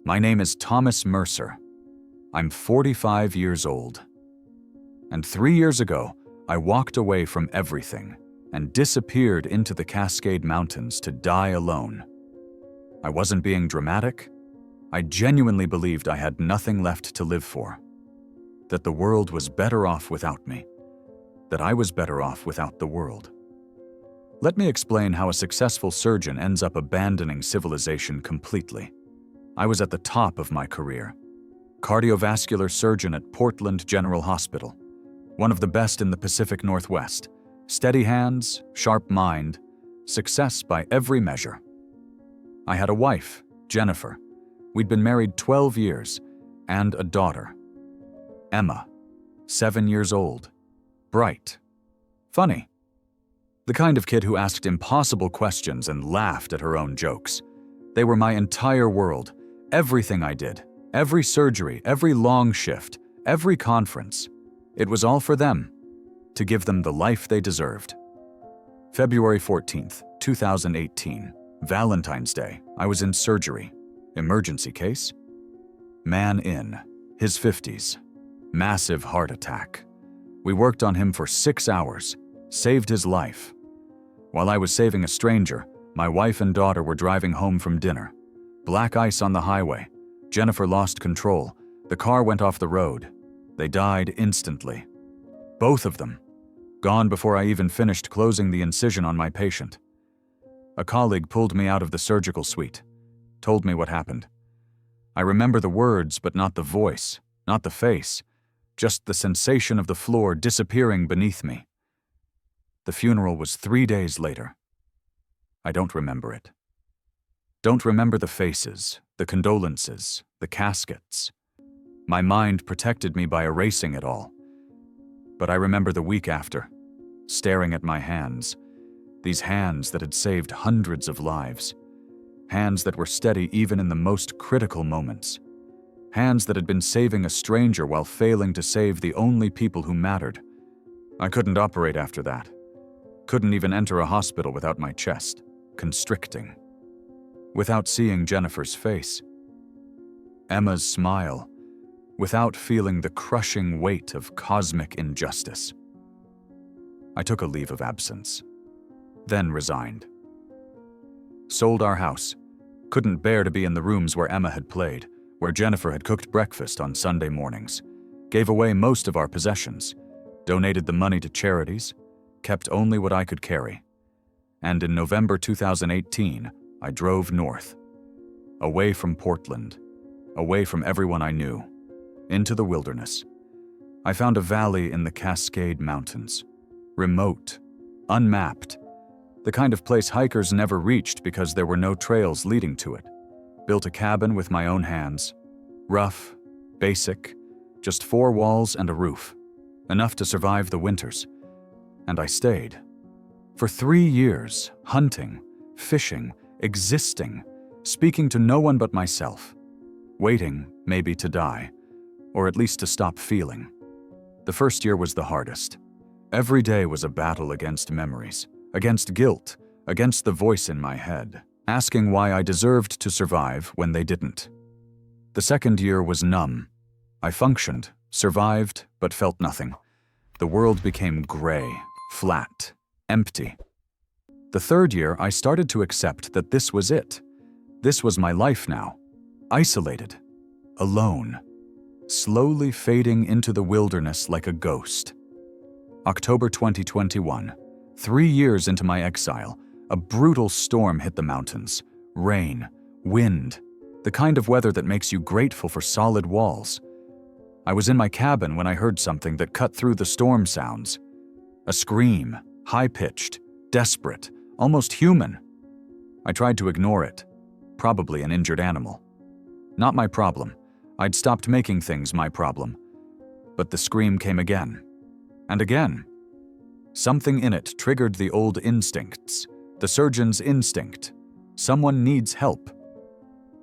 My name is Thomas Mercer. I'm 45 years old. And 3 years ago, I walked away from everything and disappeared into the Cascade Mountains to die alone. I wasn't being dramatic. I genuinely believed I had nothing left to live for. That the world was better off without me. That I was better off without the world. Let me explain how a successful surgeon ends up abandoning civilization completely. I was at the top of my career. Cardiovascular surgeon at Portland General Hospital. One of the best in the Pacific Northwest. Steady hands, sharp mind, success by every measure. I had a wife, Jennifer. We'd been married 12 years, and a daughter, Emma, 7 years old, bright, funny. The kind of kid who asked impossible questions and laughed at her own jokes. They were my entire world, everything I did, every surgery, every long shift, every conference. It was all for them, to give them the life they deserved. February 14th, 2018, Valentine's Day. I was in surgery. Emergency case. Man in, his 50s. Massive heart attack. We worked on him for 6 hours, saved his life. While I was saving a stranger, my wife and daughter were driving home from dinner. Black ice on the highway. Jennifer lost control. The car went off the road. They died instantly. Both of them. Gone before I even finished closing the incision on my patient. A colleague pulled me out of the surgical suite, told me what happened. I remember the words, but not the voice, not the face, just the sensation of the floor disappearing beneath me. The funeral was 3 days later. I don't remember it. Don't remember the faces, the condolences, the caskets. My mind protected me by erasing it all. But I remember the week after, staring at my hands, these hands that had saved hundreds of lives, hands that were steady even in the most critical moments, hands that had been saving a stranger while failing to save the only people who mattered. I couldn't operate after that. Couldn't even enter a hospital without my chest constricting. Without seeing Jennifer's face, Emma's smile, without feeling the crushing weight of cosmic injustice. I took a leave of absence, then resigned. Sold our house. Couldn't bear to be in the rooms where Emma had played, where Jennifer had cooked breakfast on Sunday mornings. Gave away most of our possessions, donated the money to charities, kept only what I could carry. And in November 2018, I drove north, away from Portland, away from everyone I knew, into the wilderness. I found a valley in the Cascade Mountains, remote, unmapped, the kind of place hikers never reached because there were no trails leading to it. Built a cabin with my own hands, rough, basic, just 4 walls and a roof, enough to survive the winters. And I stayed. For 3 years, hunting, fishing, existing, speaking to no one but myself, waiting, maybe, to die, or at least to stop feeling. The first year was the hardest. Every day was a battle against memories, against guilt, against the voice in my head, asking why I deserved to survive when they didn't. The second year was numb. I functioned, survived, but felt nothing. The world became gray, flat, empty. The third year, I started to accept that this was it. This was my life now. Isolated, alone, slowly fading into the wilderness like a ghost. October 2021, 3 years into my exile, a brutal storm hit the mountains. Rain, wind, the kind of weather that makes you grateful for solid walls. I was in my cabin when I heard something that cut through the storm sounds. A scream, high-pitched, desperate, almost human. I tried to ignore it. Probably an injured animal. Not my problem. I'd stopped making things my problem. But the scream came again. And again. Something in it triggered the old instincts, the surgeon's instinct. Someone needs help.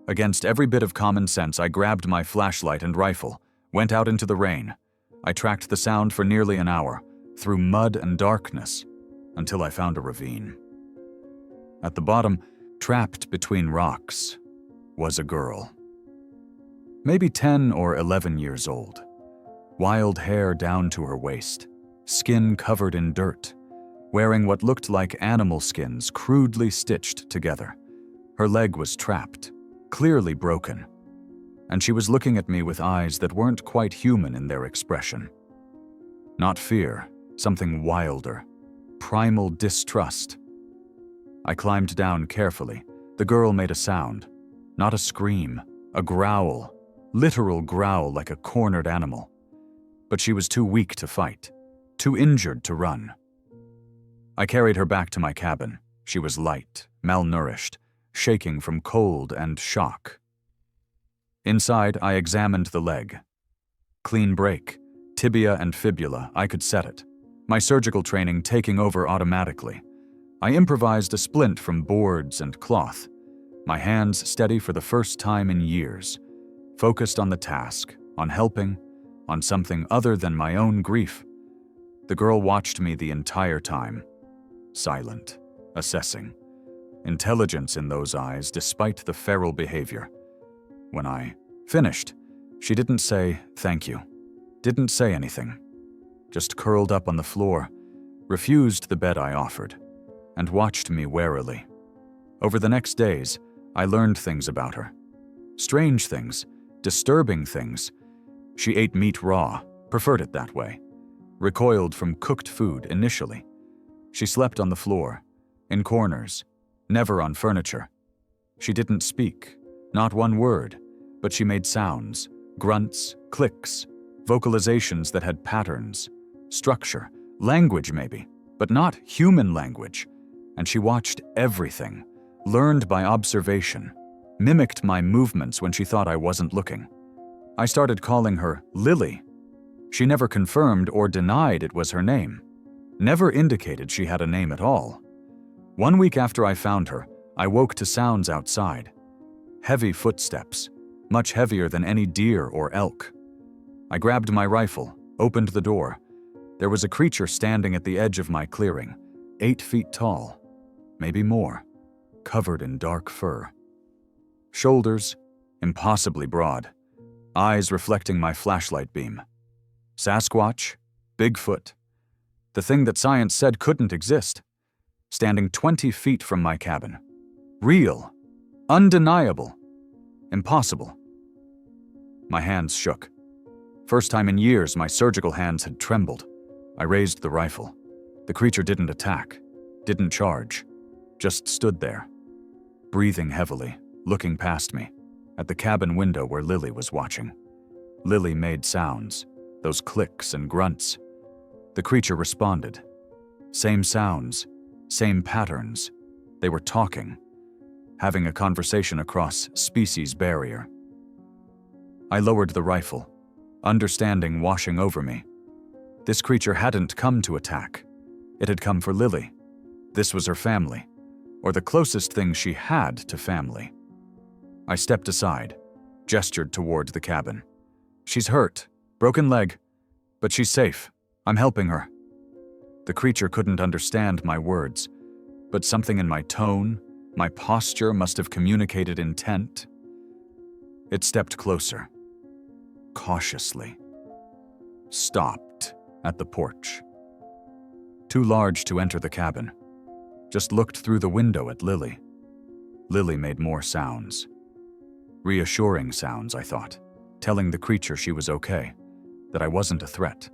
Against every bit of common sense, I grabbed my flashlight and rifle, went out into the rain. I tracked the sound for nearly an hour, through mud and darkness, until I found a ravine. At the bottom, trapped between rocks, was a girl. maybe 10 or 11 years old. Wild hair down to her waist, skin covered in dirt, wearing what looked like animal skins crudely stitched together. Her leg was trapped, clearly broken, and she was looking at me with eyes that weren't quite human in their expression. Not fear, something wilder, primal distrust. I climbed down carefully. The girl made a sound, not a scream, a growl, literal growl like a cornered animal. But she was too weak to fight, too injured to run. I carried her back to my cabin. She was light, malnourished, shaking from cold and shock. Inside, I examined the leg. Clean break, tibia and fibula, I could set it. My surgical training taking over automatically. I improvised a splint from boards and cloth, my hands steady for the first time in years, focused on the task, on helping, on something other than my own grief. The girl watched me the entire time, silent, assessing. Intelligence in those eyes despite the feral behavior. When I finished, she didn't say thank you, didn't say anything, just curled up on the floor, refused the bed I offered, and watched me warily. Over the next days, I learned things about her. Strange things, disturbing things. She ate meat raw, preferred it that way, recoiled from cooked food initially. She slept on the floor, in corners, never on furniture. She didn't speak, not one word, but she made sounds, grunts, clicks, vocalizations that had patterns, structure, language maybe, but not human language. And she watched everything, learned by observation, mimicked my movements when she thought I wasn't looking. I started calling her Lily. She never confirmed or denied it was her name, never indicated she had a name at all. 1 week after I found her, I woke to sounds outside. Heavy footsteps, much heavier than any deer or elk. I grabbed my rifle, opened the door. There was a creature standing at the edge of my clearing, 8 feet tall, maybe more, covered in dark fur. Shoulders, impossibly broad, eyes reflecting my flashlight beam. Sasquatch, Bigfoot, the thing that science said couldn't exist, standing 20 feet from my cabin. Real, undeniable, impossible. My hands shook. First time in years my surgical hands had trembled. I raised the rifle. The creature didn't attack, didn't charge, just stood there, breathing heavily, looking past me, at the cabin window where Lily was watching. Lily made sounds, those clicks and grunts. The creature responded. Same sounds, same patterns. They were talking, having a conversation across species barrier. I lowered the rifle, understanding washing over me. This creature hadn't come to attack. It had come for Lily. This was her family, or the closest thing she had to family. I stepped aside, gestured toward the cabin. She's hurt, broken leg, but she's safe. I'm helping her. The creature couldn't understand my words, but something in my tone, my posture must have communicated intent. It stepped closer, cautiously, stopped at the porch. Too large to enter the cabin, just looked through the window at Lily. Lily made more sounds. Reassuring sounds, I thought, telling the creature she was okay, that I wasn't a threat.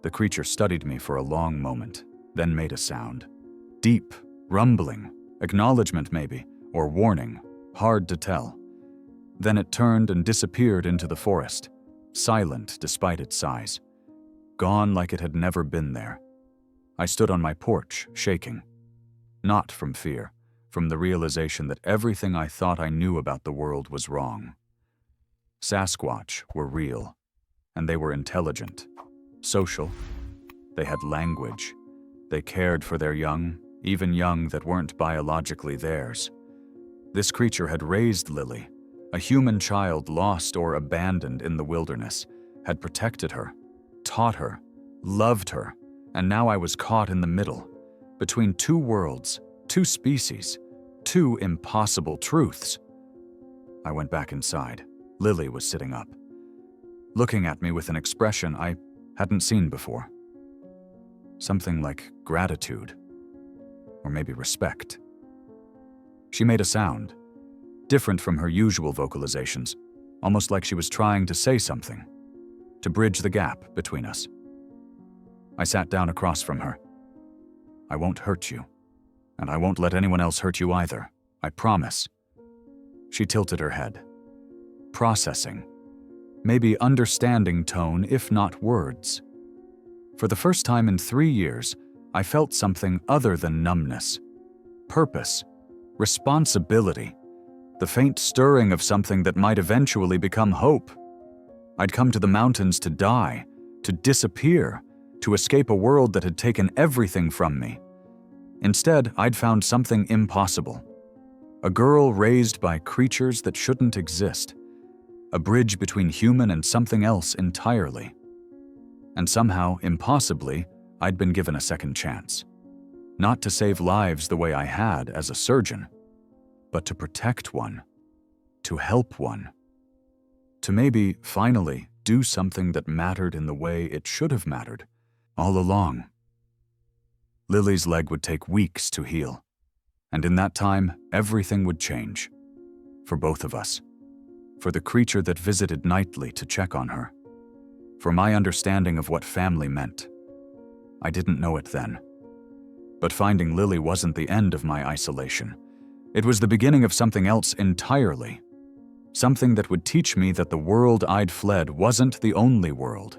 The creature studied me for a long moment, then made a sound. Deep, rumbling, acknowledgement maybe, or warning, hard to tell. Then it turned and disappeared into the forest, silent despite its size, gone like it had never been there. I stood on my porch, shaking. Not from fear, from the realization that everything I thought I knew about the world was wrong. Sasquatch were real, and they were intelligent, social. They had language. They cared for their young, even young that weren't biologically theirs. This creature had raised Lily, a human child lost or abandoned in the wilderness, had protected her, taught her, loved her, and now I was caught in the middle, between two worlds, two species, two impossible truths. I went back inside, Lily was sitting up, looking at me with an expression I hadn't seen before. Something like gratitude, or maybe respect. She made a sound, different from her usual vocalizations, almost like she was trying to say something, to bridge the gap between us. I sat down across from her. "I won't hurt you, and I won't let anyone else hurt you either, I promise." She tilted her head, processing, maybe understanding tone, if not words. For the first time in 3 years, I felt something other than numbness. Purpose, responsibility, the faint stirring of something that might eventually become hope. I'd come to the mountains to die, to disappear, to escape a world that had taken everything from me. Instead, I'd found something impossible. A girl raised by creatures that shouldn't exist. A bridge between human and something else entirely. And somehow, impossibly, I'd been given a second chance. Not to save lives the way I had as a surgeon, but to protect one, to help one, to maybe, finally, do something that mattered in the way it should have mattered, all along. Lily's leg would take weeks to heal, and in that time, everything would change. For both of us. For the creature that visited nightly to check on her. For my understanding of what family meant. I didn't know it then. But finding Lily wasn't the end of my isolation. It was the beginning of something else entirely. Something that would teach me that the world I'd fled wasn't the only world.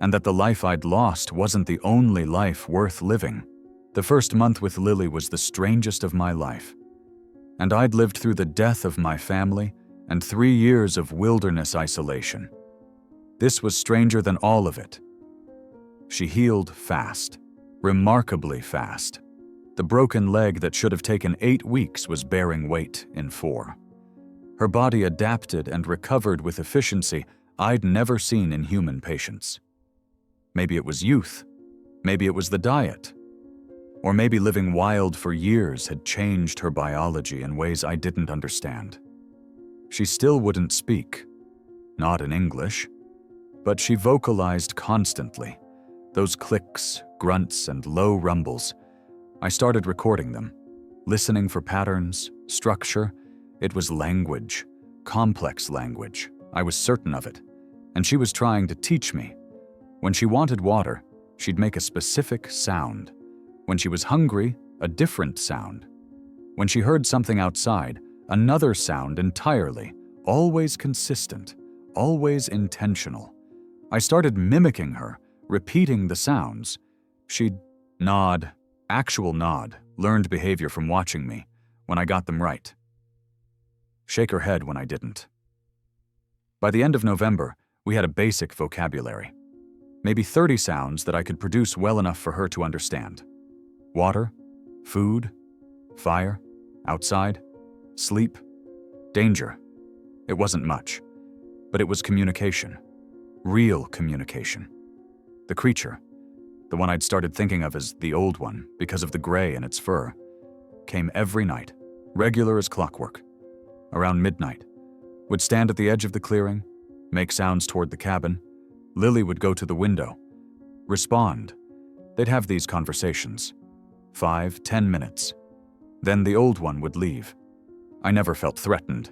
And that the life I'd lost wasn't the only life worth living. The first month with Lily was the strangest of my life. And I'd lived through the death of my family and 3 years of wilderness isolation. This was stranger than all of it. She healed fast, remarkably fast. The broken leg that should have taken 8 weeks was bearing weight in 4. Her body adapted and recovered with efficiency I'd never seen in human patients. Maybe it was youth, maybe it was the diet, or maybe living wild for years had changed her biology in ways I didn't understand. She still wouldn't speak, not in English, but she vocalized constantly, those clicks, grunts, and low rumbles. I started recording them, listening for patterns, structure. It was language, complex language. I was certain of it, and she was trying to teach me. When she wanted water, she'd make a specific sound. When she was hungry, a different sound. When she heard something outside, another sound entirely, always consistent, always intentional. I started mimicking her, repeating the sounds. She'd nod, actual nod, learned behavior from watching me, when I got them right. Shake her head when I didn't. By the end of November, we had a basic vocabulary. Maybe 30 sounds that I could produce well enough for her to understand. Water, food, fire, outside, sleep, danger. It wasn't much, but it was communication. Real communication. The creature, the one I'd started thinking of as the old one because of the gray in its fur, came every night, regular as clockwork. Around midnight, would stand at the edge of the clearing, make sounds toward the cabin. Lily would go to the window, respond. They'd have these conversations. 5-10 minutes. Then the old one would leave. I never felt threatened.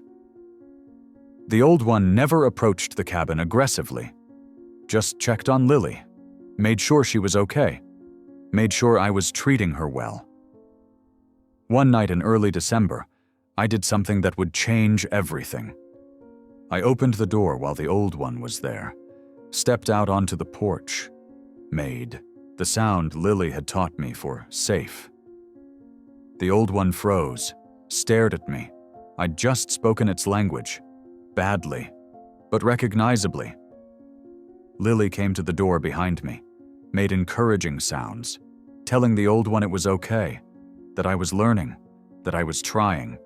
The old one never approached the cabin aggressively. Just checked on Lily, made sure she was okay, made sure I was treating her well. One night in early December, I did something that would change everything. I opened the door while the old one was there, stepped out onto the porch, made the sound Lily had taught me for safe. The old one froze, stared at me. I'd just spoken its language, badly, but recognizably. Lily came to the door behind me, made encouraging sounds, telling the old one it was okay, that I was learning, that I was trying.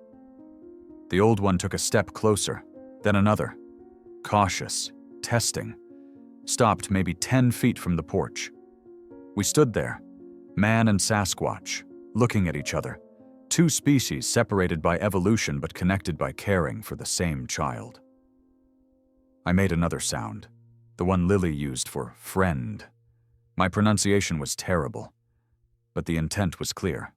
The old one took a step closer, then another, cautious, testing, stopped maybe 10 feet from the porch. We stood there, man and Sasquatch, looking at each other, 2 species separated by evolution but connected by caring for the same child. I made another sound, the one Lily used for friend. My pronunciation was terrible, but the intent was clear.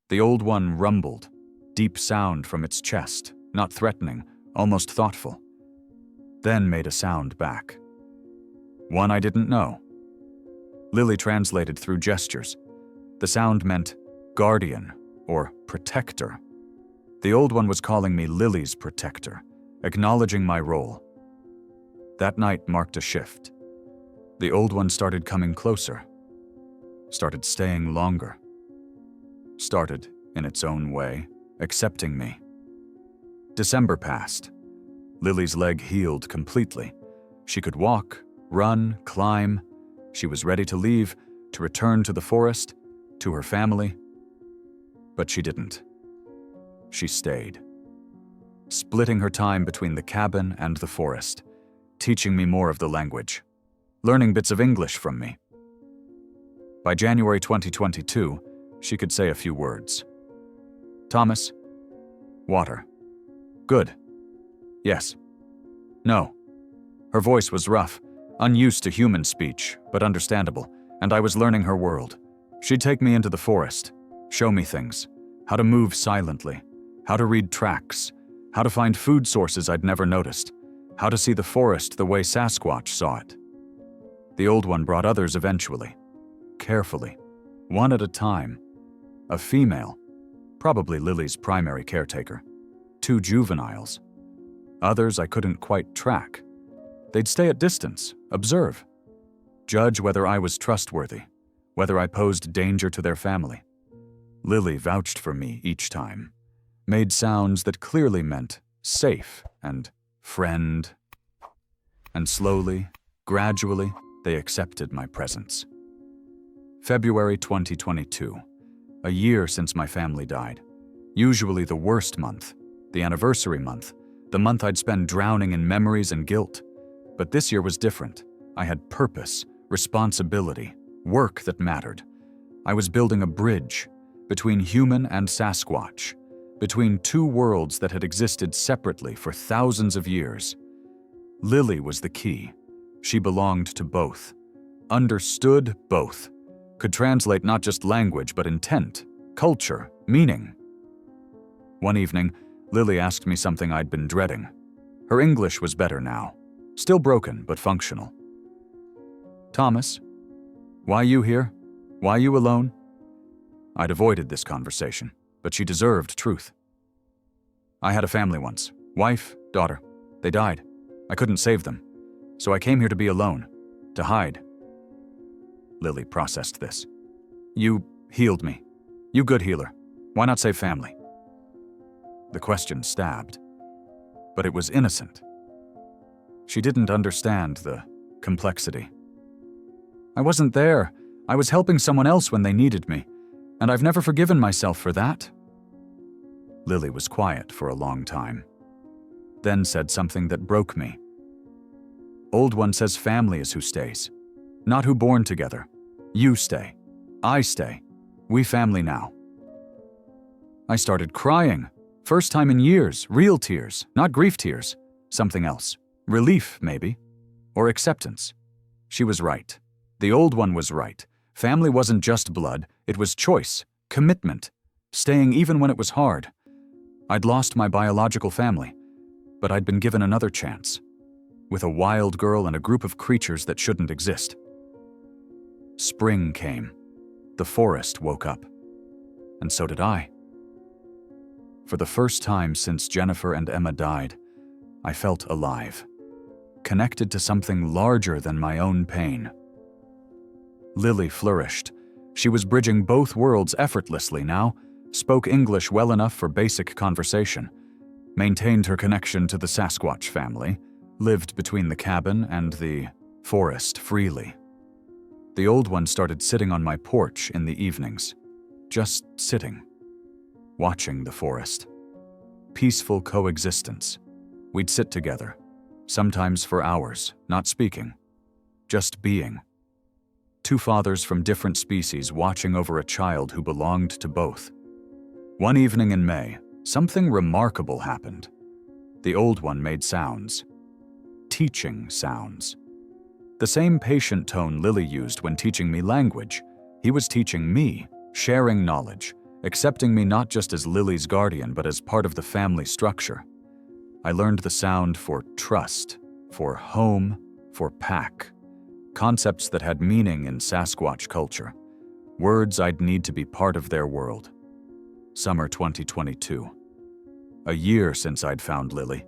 The old one rumbled, deep sound from its chest, not threatening, almost thoughtful. Then made a sound back. One I didn't know. Lily translated through gestures. The sound meant guardian or protector. The old one was calling me Lily's protector, acknowledging my role. That night marked a shift. The old one started coming closer, started staying longer, started, in its own way, accepting me. December passed. Lily's leg healed completely. She could walk, run, climb. She was ready to leave, to return to the forest, to her family. But she didn't. She stayed, splitting her time between the cabin and the forest, teaching me more of the language, learning bits of English from me. By January 2022, she could say a few words. Thomas? Water. Good. Yes. No. Her voice was rough, unused to human speech, but understandable, and I was learning her world. She'd take me into the forest, show me things, how to move silently, how to read tracks, how to find food sources I'd never noticed, how to see the forest the way Sasquatch saw it. The old one brought others eventually, carefully, one at a time. A female, probably Lily's primary caretaker, 2 juveniles. Others I couldn't quite track. They'd stay at distance, observe, judge whether I was trustworthy, whether I posed danger to their family. Lily vouched for me each time, made sounds that clearly meant safe and friend. And slowly, gradually, they accepted my presence. February 2022, a year since my family died. Usually the worst month, the anniversary month, the month I'd spend drowning in memories and guilt. But this year was different. I had purpose, responsibility, work that mattered. I was building a bridge between human and Sasquatch, between 2 worlds that had existed separately for thousands of years. Lily was the key. She belonged to both, understood both, could translate not just language but intent, culture, meaning. One evening, Lily asked me something I'd been dreading. Her English was better now, still broken but functional. Thomas, why you here? Why you alone? I'd avoided this conversation, but she deserved truth. I had a family once, wife, daughter. They died. I couldn't save them, so I came here to be alone, to hide. Lily processed this. You healed me. You good healer. Why not say family? The question stabbed, but it was innocent. She didn't understand the complexity. I wasn't there. I was helping someone else when they needed me, and I've never forgiven myself for that. Lily was quiet for a long time, then said something that broke me. Old one says family is who stays, not who born together. You stay. I stay. We family now. I started crying. First time in years, real tears, not grief tears. Something else. Relief, maybe. Or acceptance. She was right. The old one was right. Family wasn't just blood, it was choice, commitment, staying even when it was hard. I'd lost my biological family, but I'd been given another chance, with a wild girl and a group of creatures that shouldn't exist. Spring came. The forest woke up. And so did I. For the first time since Jennifer and Emma died, I felt alive, connected to something larger than my own pain. Lily flourished. She was bridging both worlds effortlessly now, spoke English well enough for basic conversation, maintained her connection to the Sasquatch family, lived between the cabin and the forest freely. The old one started sitting on my porch in the evenings, just sitting, watching the forest. Peaceful coexistence. We'd sit together, sometimes for hours, not speaking, just being. 2 fathers from different species watching over a child who belonged to both. One evening in May, something remarkable happened. The old one made sounds. teaching sounds. The same patient tone Lily used when teaching me language, he was teaching me, sharing knowledge, accepting me not just as Lily's guardian but as part of the family structure. I learned the sound for trust, for home, for pack, concepts that had meaning in Sasquatch culture, words I'd need to be part of their world. Summer 2022. A year since I'd found Lily,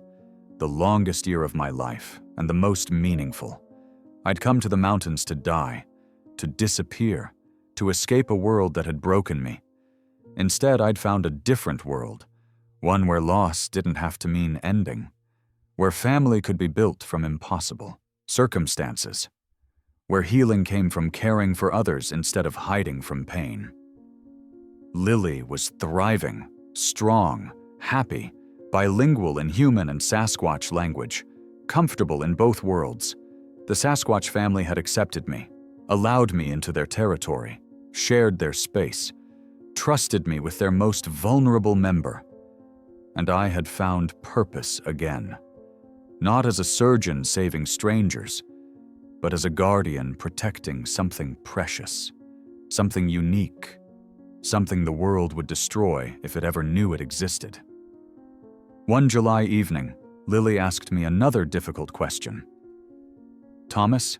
the longest year of my life and the most meaningful. I'd come to the mountains to die, to disappear, to escape a world that had broken me. Instead, I'd found a different world, one where loss didn't have to mean ending, where family could be built from impossible circumstances, where healing came from caring for others instead of hiding from pain. Lily was thriving, strong, happy, bilingual in human and Sasquatch language, comfortable in both worlds. The Sasquatch family had accepted me, allowed me into their territory, shared their space, trusted me with their most vulnerable member. And I had found purpose again, not as a surgeon saving strangers, but as a guardian protecting something precious, something unique, something the world would destroy if it ever knew it existed. One July evening, Lily asked me another difficult question. "Thomas,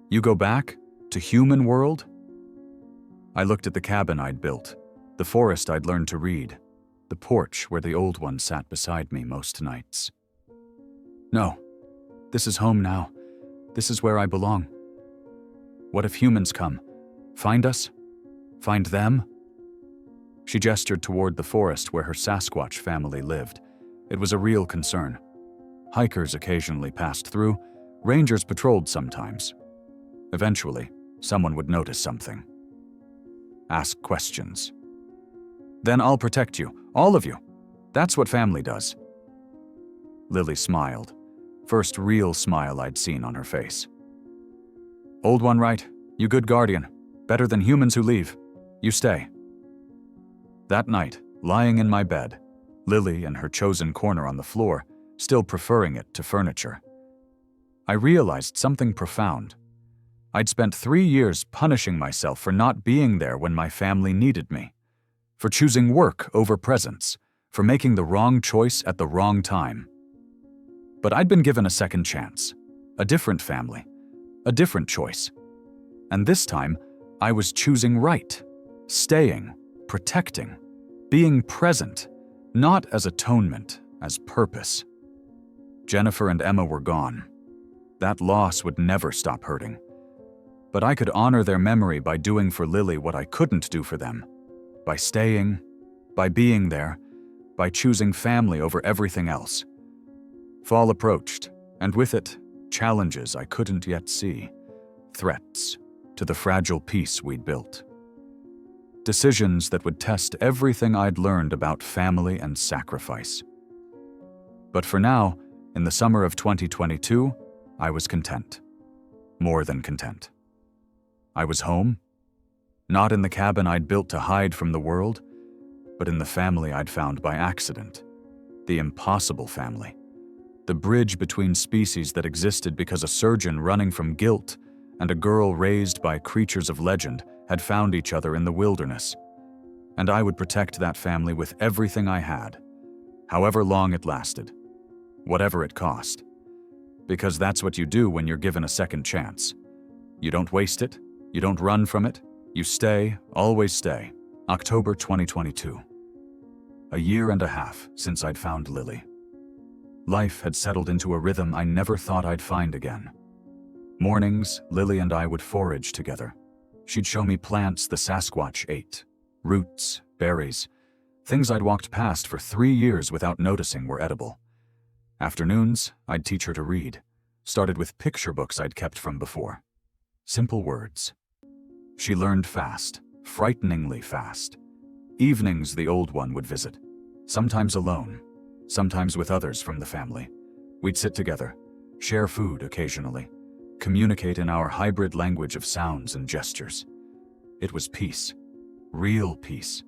you go back to human world?" I looked at the cabin I'd built, the forest I'd learned to read, the porch where the old one sat beside me most nights. "No, this is home now. This is where I belong. What if humans come? Find us? Find them?" She gestured toward the forest where her Sasquatch family lived. It was a real concern. Hikers occasionally passed through, rangers patrolled sometimes. Eventually, someone would notice something. Ask questions. "Then I'll protect you, all of you. That's what family does." Lily smiled, first real smile I'd seen on her face. "Old one right, you good guardian. Better than humans who leave. You stay." That night, lying in my bed, Lily in her chosen corner on the floor, still preferring it to furniture, I realized something profound. I'd spent 3 years punishing myself for not being there when my family needed me, for choosing work over presence, for making the wrong choice at the wrong time. But I'd been given a second chance, a different family, a different choice. And this time, I was choosing right, staying, protecting, being present, not as atonement, as purpose. Jennifer and Emma were gone. That loss would never stop hurting. But I could honor their memory by doing for Lily what I couldn't do for them, by staying, by being there, by choosing family over everything else. Fall approached, and with it, challenges I couldn't yet see, threats to the fragile peace we'd built. Decisions that would test everything I'd learned about family and sacrifice. But for now, in the summer of 2022, I was content. More than content. I was home, not in the cabin I'd built to hide from the world, but in the family I'd found by accident. The impossible family. The bridge between species that existed because a surgeon running from guilt and a girl raised by creatures of legend had found each other in the wilderness. And I would protect that family with everything I had, however long it lasted, whatever it cost. Because that's what you do when you're given a second chance. You don't waste it, you don't run from it, you stay, always stay. October 2022. A year and a half since I'd found Lily. Life had settled into a rhythm I never thought I'd find again. Mornings, Lily and I would forage together. She'd show me plants the Sasquatch ate, roots, berries, things I'd walked past for 3 years without noticing were edible. Afternoons, I'd teach her to read, started with picture books I'd kept from before. Simple words. She learned fast, frighteningly fast. Evenings the old one would visit, sometimes alone, sometimes with others from the family. We'd sit together, share food occasionally, communicate in our hybrid language of sounds and gestures. It was peace, real peace,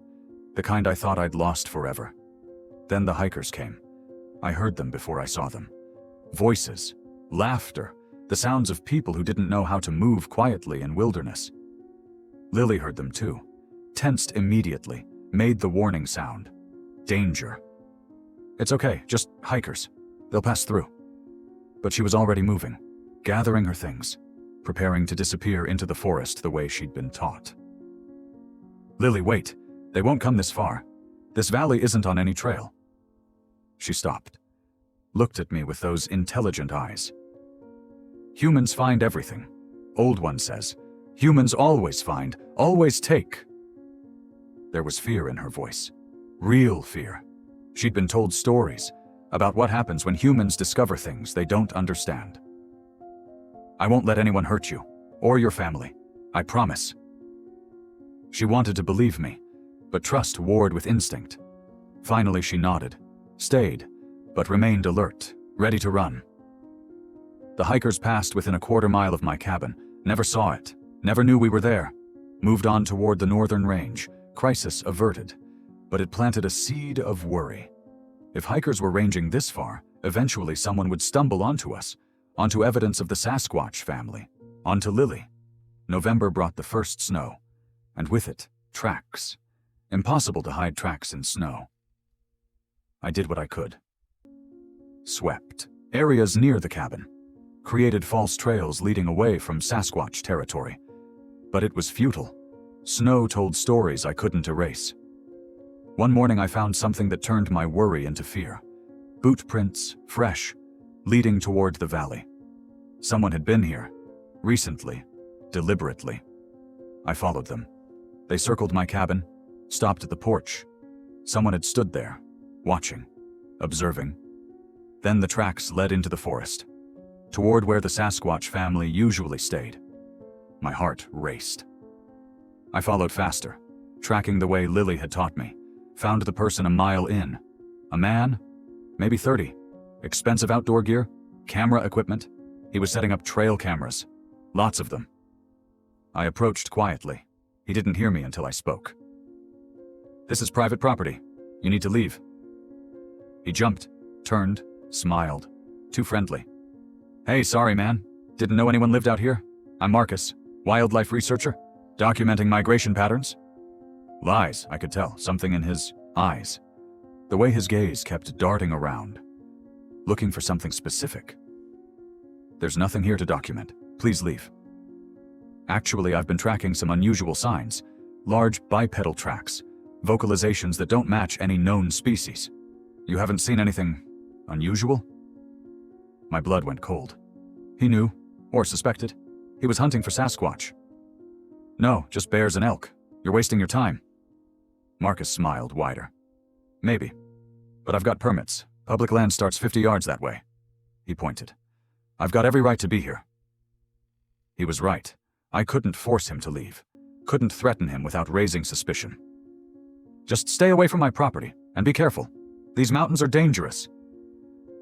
the kind I thought I'd lost forever. Then the hikers came. I heard them before I saw them. Voices, laughter, the sounds of people who didn't know how to move quietly in wilderness. Lily heard them too, tensed immediately, made the warning sound. Danger. It's okay, just hikers. They'll pass through. But she was already moving, gathering her things, preparing to disappear into the forest the way she'd been taught. Lily, wait. They won't come this far. This valley isn't on any trail. She stopped, looked at me with those intelligent eyes. Humans find everything. Old One says. Humans always find, always take. There was fear in her voice. Real fear. She'd been told stories about what happens when humans discover things they don't understand. I won't let anyone hurt you, or your family. I promise. She wanted to believe me, but trust warred with instinct. Finally she nodded, stayed, but remained alert, ready to run. The hikers passed within a quarter-mile of my cabin, never saw it, never knew we were there, moved on toward the northern range, crisis averted, but it planted a seed of worry. If hikers were ranging this far, eventually someone would stumble onto us, onto evidence of the Sasquatch family, onto Lily. November brought the first snow, and with it, tracks. Impossible to hide tracks in snow. I did what I could. Swept areas near the cabin, created false trails leading away from Sasquatch territory. But it was futile. Snow told stories I couldn't erase. One morning I found something that turned my worry into fear. Boot prints, fresh, leading toward the valley. Someone had been here, recently, deliberately. I followed them. They circled my cabin, stopped at the porch. Someone had stood there, watching, observing. Then the tracks led into the forest, toward where the Sasquatch family usually stayed. My heart raced. I followed faster, tracking the way Lily had taught me. Found the person a mile in. A man, maybe 30. Expensive outdoor gear, camera equipment. He was setting up trail cameras, lots of them. I approached quietly. He didn't hear me until I spoke. This is private property. You need to leave. He jumped, turned, smiled. Too friendly. Hey, sorry man. Didn't know anyone lived out here. I'm Marcus, wildlife researcher, documenting migration patterns. Lies, I could tell, something in his eyes. The way his gaze kept darting around, looking for something specific. There's nothing here to document. Please leave. Actually, I've been tracking some unusual signs. Large bipedal tracks, vocalizations that don't match any known species. You haven't seen anything unusual? My blood went cold. He knew, or suspected. He was hunting for Sasquatch. No, just bears and elk. You're wasting your time. Marcus smiled wider. Maybe. But I've got permits. Public land starts 50 yards that way. He pointed. I've got every right to be here. He was right. I couldn't force him to leave. Couldn't threaten him without raising suspicion. Just stay away from my property, and be careful. These mountains are dangerous.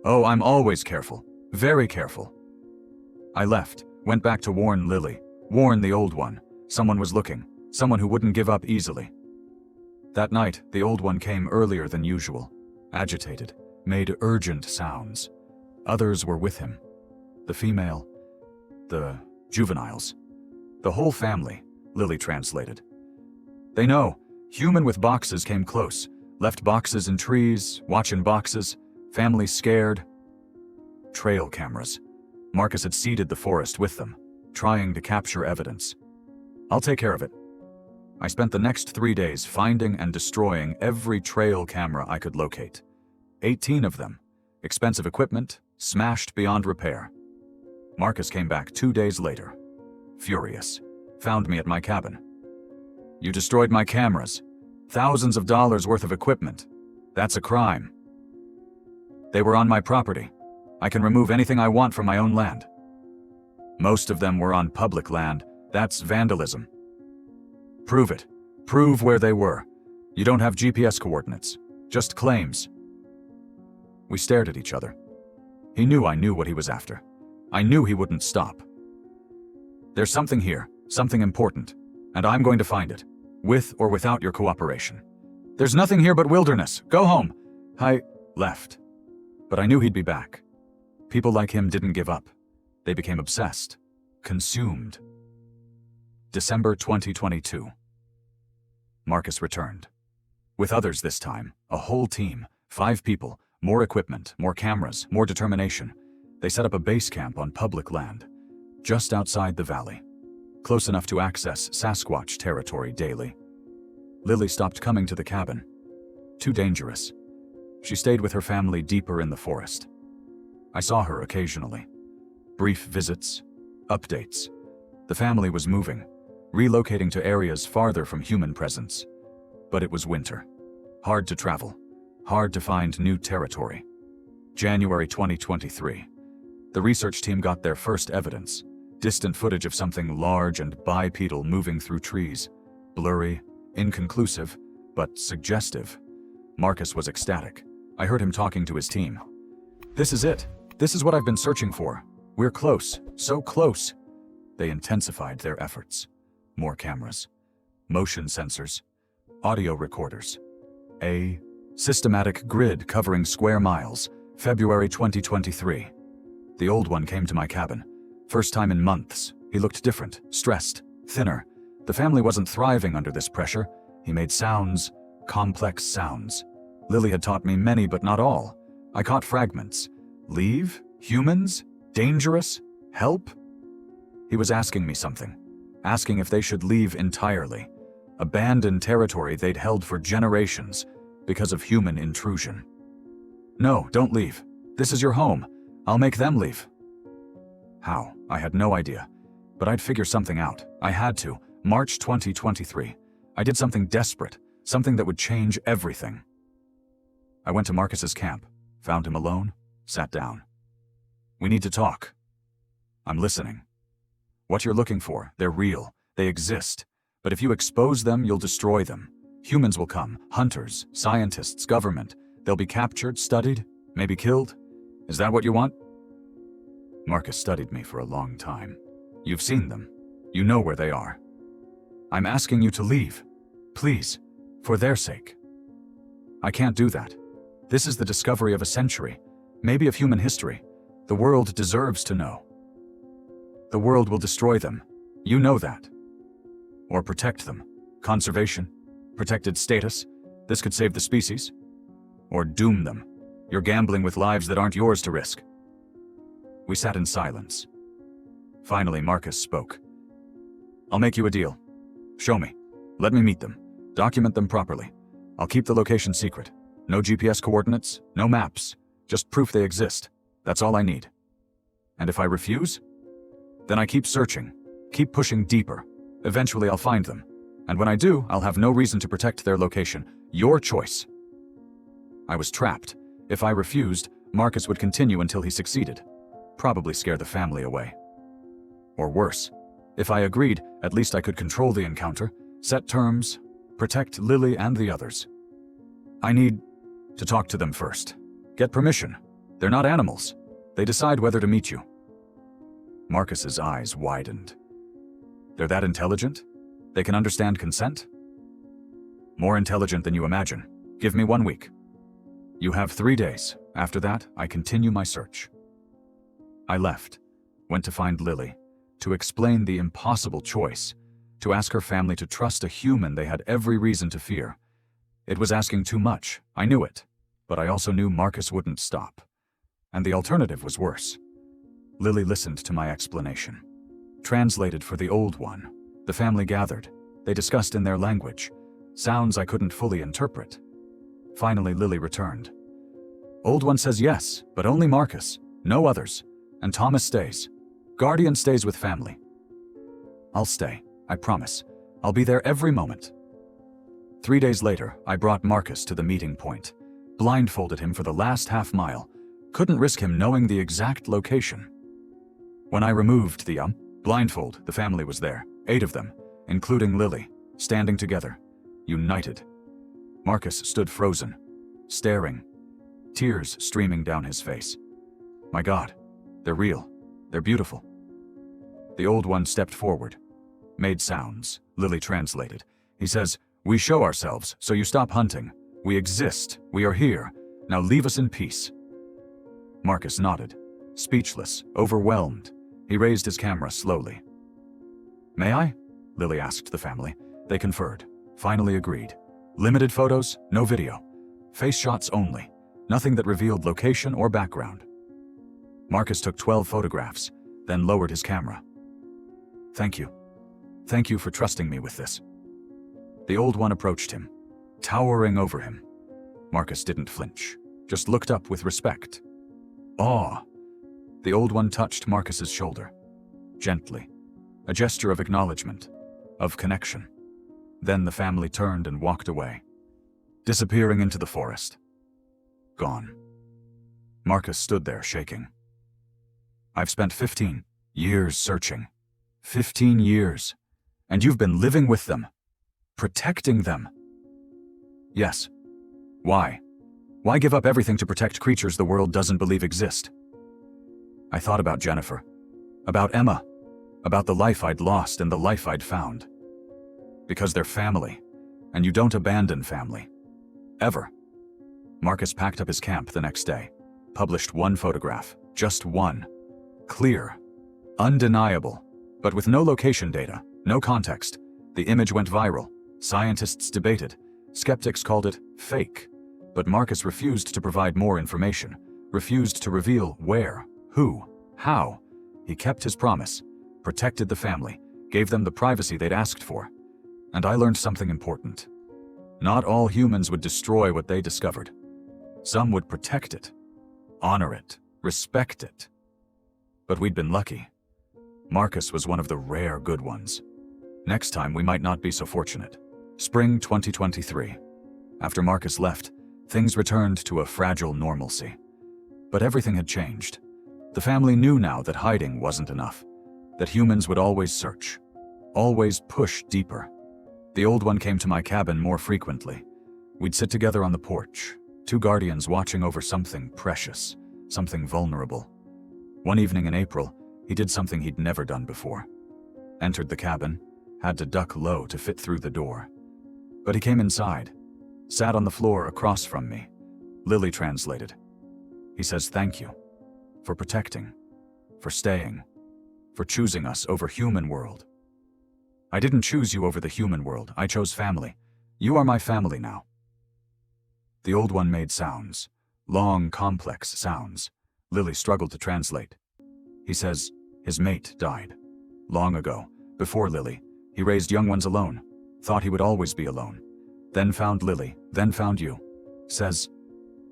Oh, I'm always careful. Very careful. I left, went back to warn Lily. Warn the Old One. Someone was looking. Someone who wouldn't give up easily. That night, the Old One came earlier than usual. Agitated. Made urgent sounds. Others were with him. The female. The juveniles. The whole family, Lily translated. They know. Human with boxes came close. Left boxes in trees, watching boxes. Family scared. Trail cameras. Marcus had seeded the forest with them, trying to capture evidence. I'll take care of it. I spent the next 3 days finding and destroying every trail camera I could locate. 18 of them. Expensive equipment, smashed beyond repair. Marcus came back 2 days later. Furious. Found me at my cabin. You destroyed my cameras. Thousands of dollars worth of equipment. That's a crime. They were on my property. I can remove anything I want from my own land. Most of them were on public land. That's vandalism. Prove it. Prove where they were. You don't have GPS coordinates. Just claims. We stared at each other. He knew I knew what he was after. I knew he wouldn't stop. There's something here, something important, and I'm going to find it, with or without your cooperation. There's nothing here but wilderness. Go home. I left. But I knew he'd be back. People like him didn't give up. They became obsessed, consumed. December 2022. Marcus returned. With others this time, a whole team, 5 people, more equipment, more cameras, more determination. They set up a base camp on public land, just outside the valley, close enough to access Sasquatch territory daily. Lily stopped coming to the cabin. Too dangerous. She stayed with her family deeper in the forest. I saw her occasionally. Brief visits, updates. The family was moving, relocating to areas farther from human presence. But it was winter. Hard to travel. Hard to find new territory. January 2023. The research team got their first evidence. Distant footage of something large and bipedal moving through trees. Blurry, inconclusive, but suggestive. Marcus was ecstatic. I heard him talking to his team. "This is it. This is what I've been searching for. We're close. So close." They intensified their efforts. More cameras. Motion sensors. Audio recorders. A systematic grid covering square miles. February 2023. The old one came to my cabin. First time in months. He looked different, stressed, thinner. The family wasn't thriving under this pressure. He made sounds, complex sounds. Lily had taught me many, but not all. I caught fragments. Leave? Humans? Dangerous? Help? He was asking me something. Asking if they should leave entirely. Abandon territory they'd held for generations because of human intrusion. "No, don't leave. This is your home. I'll make them leave." How? I had no idea. But I'd figure something out. I had to. March 2023. I did something desperate. Something that would change everything. I went to Marcus's camp, found him alone, sat down. "We need to talk." "I'm listening." "What you're looking for, they're real. They exist. But if you expose them, you'll destroy them. Humans will come, hunters, scientists, government. They'll be captured, studied, maybe killed. Is that what you want?" Marcus studied me for a long time. "You've seen them. You know where they are. I'm asking you to leave. Please, for their sake." "I can't do that. This is the discovery of a century, maybe of human history. The world deserves to know." "The world will destroy them. You know that." "Or protect them. Conservation. Protected status. This could save the species." "Or doom them. You're gambling with lives that aren't yours to risk." We sat in silence. Finally, Marcus spoke. "I'll make you a deal. Show me. Let me meet them. Document them properly. I'll keep the location secret. No GPS coordinates, no maps. Just proof they exist. That's all I need. And if I refuse? Then I keep searching. Keep pushing deeper. Eventually I'll find them. And when I do, I'll have no reason to protect their location. Your choice." I was trapped. If I refused, Marcus would continue until he succeeded. Probably scare the family away. Or worse. If I agreed, at least I could control the encounter, set terms, protect Lily and the others. "I need to talk to them first. Get permission. They're not animals. They decide whether to meet you." Marcus's eyes widened. "They're that intelligent? They can understand consent?" "More intelligent than you imagine. Give me 1 week." "You have 3 days. After that, I continue my search." I left, went to find Lily, to explain the impossible choice, to ask her family to trust a human they had every reason to fear. It was asking too much, I knew it, but I also knew Marcus wouldn't stop. And the alternative was worse. Lily listened to my explanation. Translated for the old one. The family gathered. They discussed in their language. Sounds I couldn't fully interpret. Finally, Lily returned. "Old one says yes, but only Marcus. No others. And Thomas stays. Guardian stays with family." "I'll stay, I promise. I'll be there every moment." 3 days later, I brought Marcus to the meeting point. Blindfolded him for the last half mile. Couldn't risk him knowing the exact location. When I removed the blindfold, the family was there. 8 of them, including Lily, standing together, united. Marcus stood frozen, staring, tears streaming down his face. "My God, they're real. They're beautiful." The old one stepped forward, made sounds. Lily translated. He says, "We show ourselves, so you stop hunting. We exist. We are here. Now leave us in peace." Marcus nodded. Speechless, overwhelmed, he raised his camera slowly. "May I?" Lily asked the family. They conferred, finally agreed. Limited photos, no video. Face shots only. Nothing that revealed location or background. Marcus took 12 photographs, then lowered his camera. "Thank you. Thank you for trusting me with this." The old one approached him, towering over him. Marcus didn't flinch, just looked up with respect. Awe. The old one touched Marcus's shoulder, gently, a gesture of acknowledgement, of connection. Then the family turned and walked away, disappearing into the forest. Gone. Marcus stood there shaking. "I've spent 15 years searching. 15 years. And you've been living with them. Protecting them." "Yes. Why? Why give up everything to protect creatures the world doesn't believe exist?" I thought about Jennifer, about Emma, about the life I'd lost and the life I'd found. Because they're family, and you don't abandon family. Ever. Marcus packed up his camp the next day, published one photograph, just one. Clear, undeniable, but with no location data, no context. The image went viral. Scientists debated. Skeptics called it fake. But Marcus refused to provide more information, refused to reveal where, who, how. He kept his promise, protected the family, gave them the privacy they'd asked for. And I learned something important. Not all humans would destroy what they discovered. Some would protect it, honor it, respect it. But we'd been lucky. Marcus was one of the rare good ones. Next time we might not be so fortunate. Spring 2023. After Marcus left, things returned to a fragile normalcy. But everything had changed. The family knew now that hiding wasn't enough, that humans would always search, always push deeper. The old one came to my cabin more frequently. We'd sit together on the porch, two guardians watching over something precious, something vulnerable. One evening in April, he did something he'd never done before. Entered the cabin, had to duck low to fit through the door. But he came inside, sat on the floor across from me. Lily translated. He says, "Thank you for protecting, for staying, for choosing us over human world. I didn't choose you over the human world. I chose family. You are my family now." The old one made sounds, long, complex sounds. Lily struggled to translate. He says his mate died. Long ago, before Lily, he raised young ones alone, thought he would always be alone. Then found Lily, then found you. Says,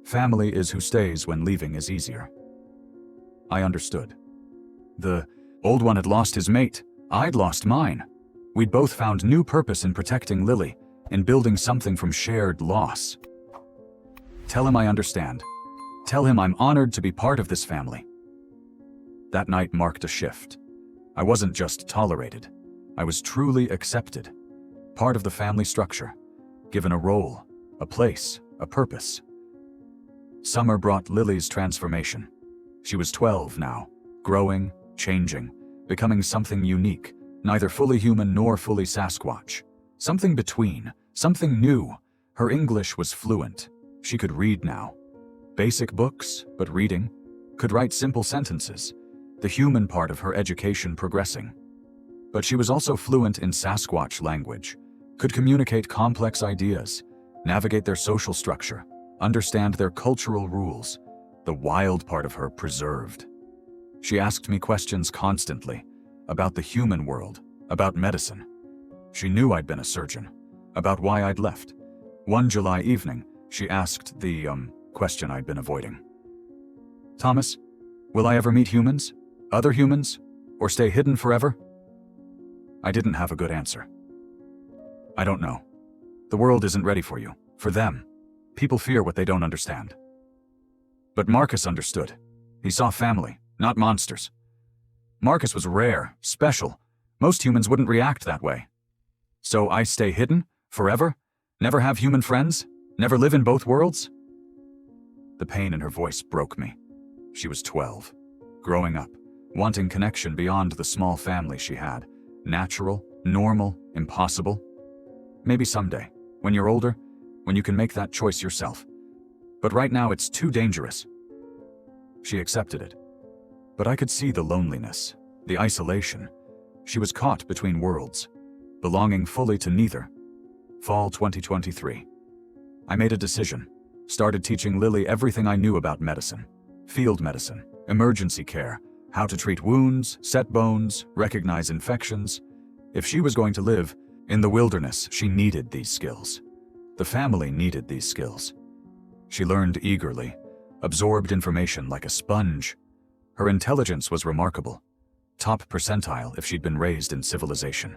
family is who stays when leaving is easier. I understood. The old one had lost his mate. I'd lost mine. We'd both found new purpose in protecting Lily, in building something from shared loss. Tell him I understand. Tell him I'm honored to be part of this family. That night marked a shift. I wasn't just tolerated. I was truly accepted. Part of the family structure. Given a role, a place, a purpose. Summer brought Lily's transformation. She was 12 now, growing, changing, becoming something unique, neither fully human nor fully Sasquatch. Something between, something new. Her English was fluent. She could read now. Basic books, but reading. Could write simple sentences. The human part of her education progressing. But she was also fluent in Sasquatch language. Could communicate complex ideas, navigate their social structure, understand their cultural rules. The wild part of her preserved. She asked me questions constantly, about the human world, about medicine. She knew I'd been a surgeon, about why I'd left. One July evening, she asked the, question I'd been avoiding. "Thomas, will I ever meet humans? Other humans? Or stay hidden forever?" I didn't have a good answer. I don't know. The world isn't ready for you, for them. People fear what they don't understand. But Marcus understood. He saw family, not monsters. Marcus was rare, special. Most humans wouldn't react that way. So I stay hidden? Forever? Never have human friends? Never live in both worlds? The pain in her voice broke me. She was 12, growing up, wanting connection beyond the small family she had. Natural, normal, impossible. Maybe someday, when you're older, when you can make that choice yourself. But right now it's too dangerous. She accepted it. But I could see the loneliness, the isolation. She was caught between worlds, belonging fully to neither. Fall 2023. I made a decision. Started teaching Lily everything I knew about medicine. Field medicine, emergency care, how to treat wounds, set bones, recognize infections. If she was going to live in the wilderness, she needed these skills. The family needed these skills. She learned eagerly, absorbed information like a sponge. Her intelligence was remarkable. Top percentile if she'd been raised in civilization.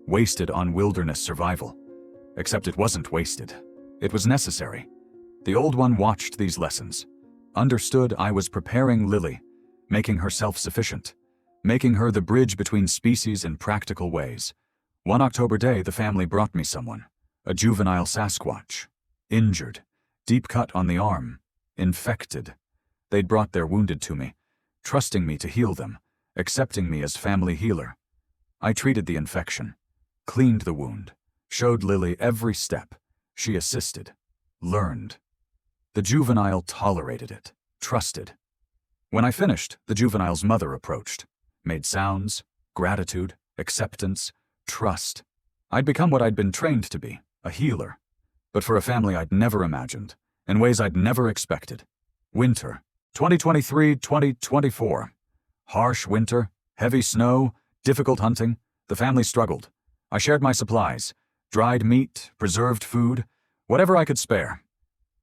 Wasted on wilderness survival. Except it wasn't wasted. It was necessary. The old one watched these lessons. Understood I was preparing Lily, making her self-sufficient, making her the bridge between species in practical ways. One October day, the family brought me someone. A juvenile Sasquatch. Injured. Deep cut on the arm. Infected. They'd brought their wounded to me, trusting me to heal them, accepting me as family healer. I treated the infection, cleaned the wound, showed Lily every step. She assisted, learned. The juvenile tolerated it, trusted. When I finished, the juvenile's mother approached, made sounds, gratitude, acceptance, trust. I'd become what I'd been trained to be, a healer, but for a family I'd never imagined, in ways I'd never expected. Winter, 2023-2024. Harsh winter, heavy snow, difficult hunting. The family struggled. I shared my supplies, dried meat, preserved food, whatever I could spare.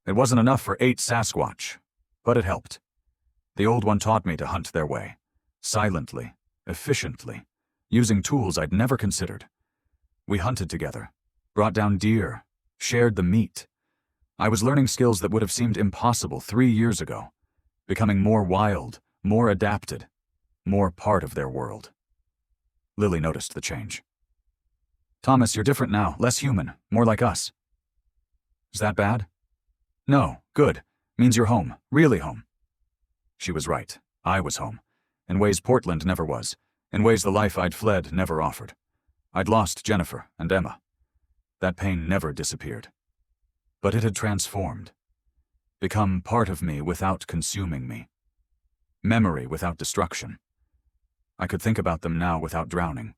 It wasn't enough for 8 Sasquatch, but it helped. The old one taught me to hunt their way, silently, efficiently, using tools I'd never considered. We hunted together, brought down deer, shared the meat. I was learning skills that would have seemed impossible 3 years ago, becoming more wild, more adapted, more part of their world. Lily noticed the change. "Thomas, you're different now, less human, more like us." "Is that bad?" "No, good. Means you're home, really home." She was right. I was home, in ways Portland never was, in ways the life I'd fled never offered. I'd lost Jennifer and Emma. That pain never disappeared. But it had transformed, become part of me without consuming me. Memory without destruction. I could think about them now without drowning.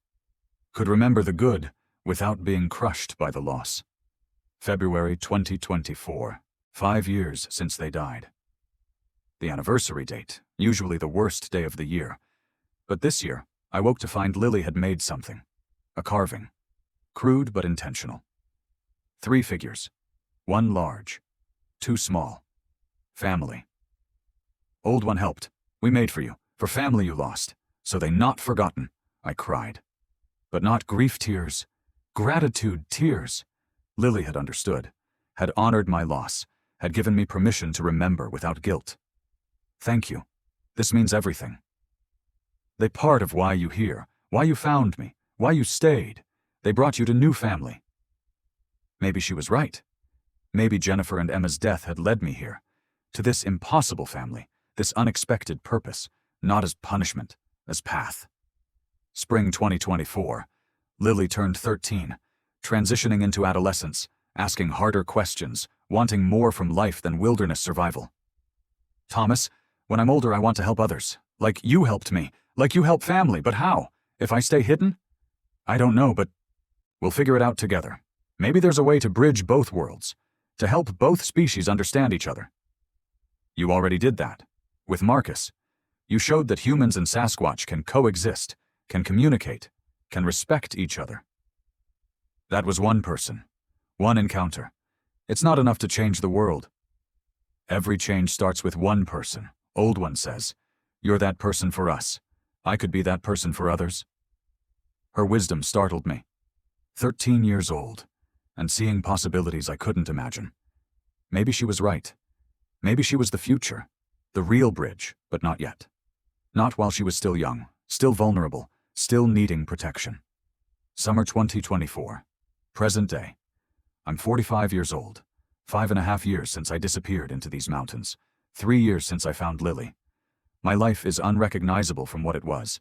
Could remember the good without being crushed by the loss. February 2024, 5 years since they died. The anniversary date, usually the worst day of the year. But this year, I woke to find Lily had made something. A carving. Crude but intentional. 3 figures. 1 large. 2 small. Family. "Old one helped. We made for you, for family you lost. So they not forgotten," I cried. But not grief tears. Gratitude tears. Lily had understood, had honored my loss, had given me permission to remember without guilt. "Thank you. This means everything." They part of why you here, why you found me, why you stayed. They brought you to new family. Maybe she was right. Maybe Jennifer and Emma's death had led me here, to this impossible family, this unexpected purpose, not as punishment, as path. Spring 2024. Lily turned 13, transitioning into adolescence, asking harder questions, wanting more from life than wilderness survival. "Thomas, when I'm older I want to help others, like you helped me, like you help family, but how? If I stay hidden? I don't know, but we'll figure it out together. Maybe there's a way to bridge both worlds, to help both species understand each other." You already did that. With Marcus. You showed that humans and Sasquatch can coexist, can communicate, can respect each other. That was one person, one encounter. It's not enough to change the world. Every change starts with one person. Old one says, "You're that person for us. I could be that person for others." Her wisdom startled me. 13 years old, and seeing possibilities I couldn't imagine. Maybe she was right. Maybe she was the future, the real bridge, but not yet. Not while she was still young, still vulnerable, still needing protection. Summer 2024. Present day. I'm 45 years old. 5.5 years since I disappeared into these mountains. 3 years since I found Lily. My life is unrecognizable from what it was.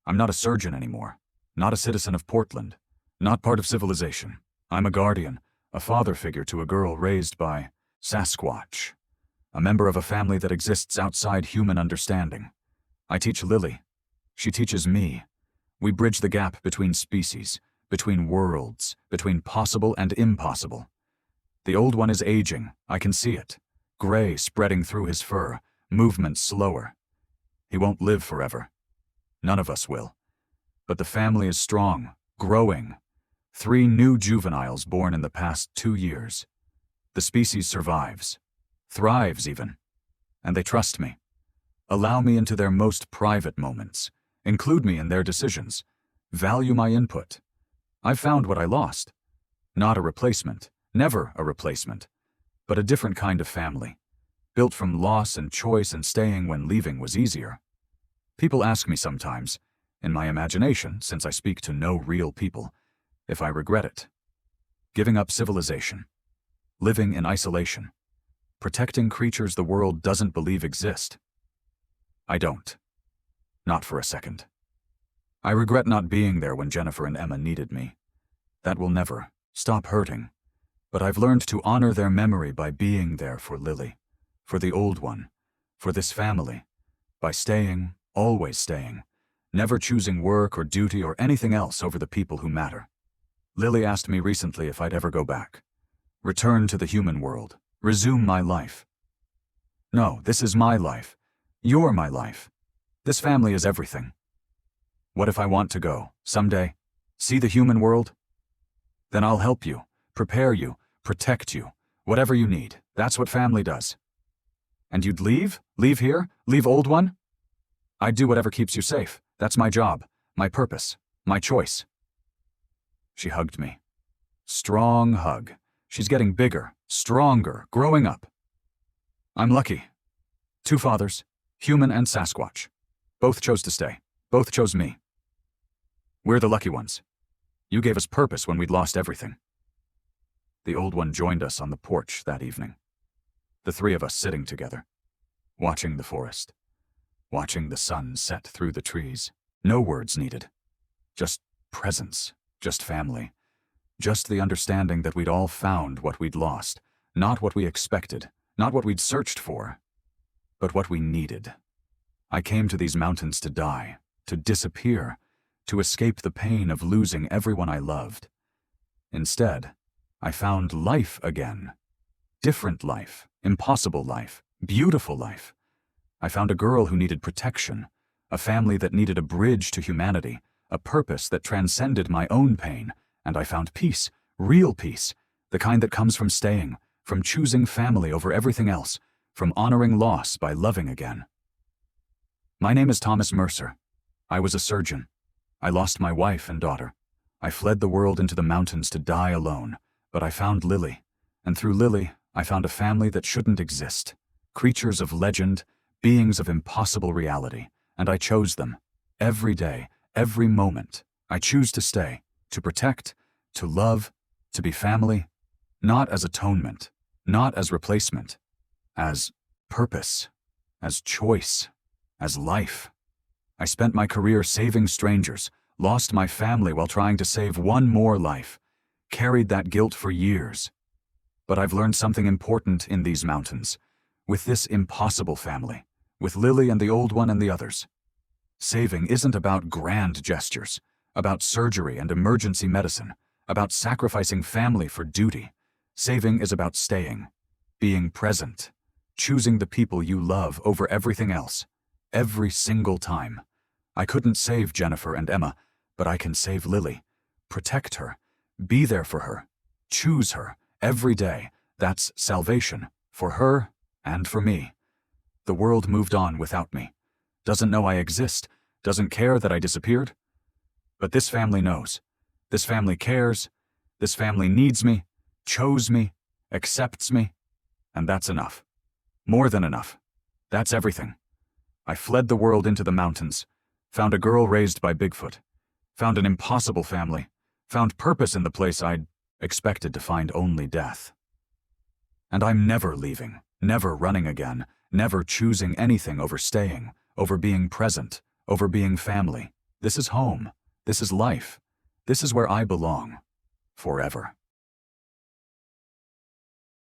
I'm not a surgeon anymore. Not a citizen of Portland. Not part of civilization. I'm a guardian, a father figure to a girl raised by Sasquatch. A member of a family that exists outside human understanding. I teach Lily. She teaches me. We bridge the gap between species, between worlds, between possible and impossible. The old one is aging, I can see it. Gray spreading through his fur, movement slower. He won't live forever. None of us will. But the family is strong, growing. 3 new juveniles born in the past 2 years. The species survives, thrives even. And they trust me. Allow me into their most private moments. Include me in their decisions. Value my input. I've found what I lost. Not a replacement, never a replacement, but a different kind of family, built from loss and choice and staying when leaving was easier. People ask me sometimes, in my imagination, since I speak to no real people, if I regret it. Giving up civilization, living in isolation, protecting creatures the world doesn't believe exist. I don't. Not for a second. I regret not being there when Jennifer and Emma needed me. That will never stop hurting. But I've learned to honor their memory by being there for Lily, for the old one, for this family, by staying, always staying, never choosing work or duty or anything else over the people who matter. Lily asked me recently if I'd ever go back. Return to the human world. Resume my life. No, this is my life. You're my life. This family is everything. What if I want to go, someday, see the human world? Then I'll help you, prepare you, protect you, whatever you need. That's what family does. And you'd leave? Leave here? Leave old one? I'd do whatever keeps you safe. That's my job, my purpose, my choice. She hugged me. Strong hug. She's getting bigger, stronger, growing up. I'm lucky. 2 fathers, human and Sasquatch. Both chose to stay. Both chose me. We're the lucky ones. You gave us purpose when we'd lost everything. The old one joined us on the porch that evening. The 3 of us sitting together, watching the forest, watching the sun set through the trees. No words needed. Just presence, just family. Just the understanding that we'd all found what we'd lost, not what we expected, not what we'd searched for, but what we needed. I came to these mountains to die, to disappear, to escape the pain of losing everyone I loved. Instead, I found life again. Different life, impossible life, beautiful life. I found a girl who needed protection, a family that needed a bridge to humanity, a purpose that transcended my own pain, and I found peace, real peace, the kind that comes from staying, from choosing family over everything else, from honoring loss by loving again. My name is Thomas Mercer. I was a surgeon. I lost my wife and daughter. I fled the world into the mountains to die alone, but I found Lily, and through Lily, I found a family that shouldn't exist, creatures of legend, beings of impossible reality, and I chose them. Every day, every moment, I choose to stay, to protect, to love, to be family, not as atonement, not as replacement, as purpose, as choice, as life. I spent my career saving strangers, lost my family while trying to save one more life, carried that guilt for years. But I've learned something important in these mountains, with this impossible family, with Lily and the old one and the others. Saving isn't about grand gestures, about surgery and emergency medicine, about sacrificing family for duty. Saving is about staying, being present, choosing the people you love over everything else, every single time. I couldn't save Jennifer and Emma, but I can save Lily, protect her, be there for her, choose her, every day. That's salvation, for her and for me. The world moved on without me, doesn't know I exist, doesn't care that I disappeared. But this family knows. This family cares. This family needs me, chose me, accepts me, and that's enough. More than enough. That's everything. I fled the world into the mountains, found a girl raised by Bigfoot, found an impossible family, found purpose in the place I'd expected to find only death. And I'm never leaving, never running again, never choosing anything over staying, over being present, over being family. This is home. This is life. This is where I belong. Forever.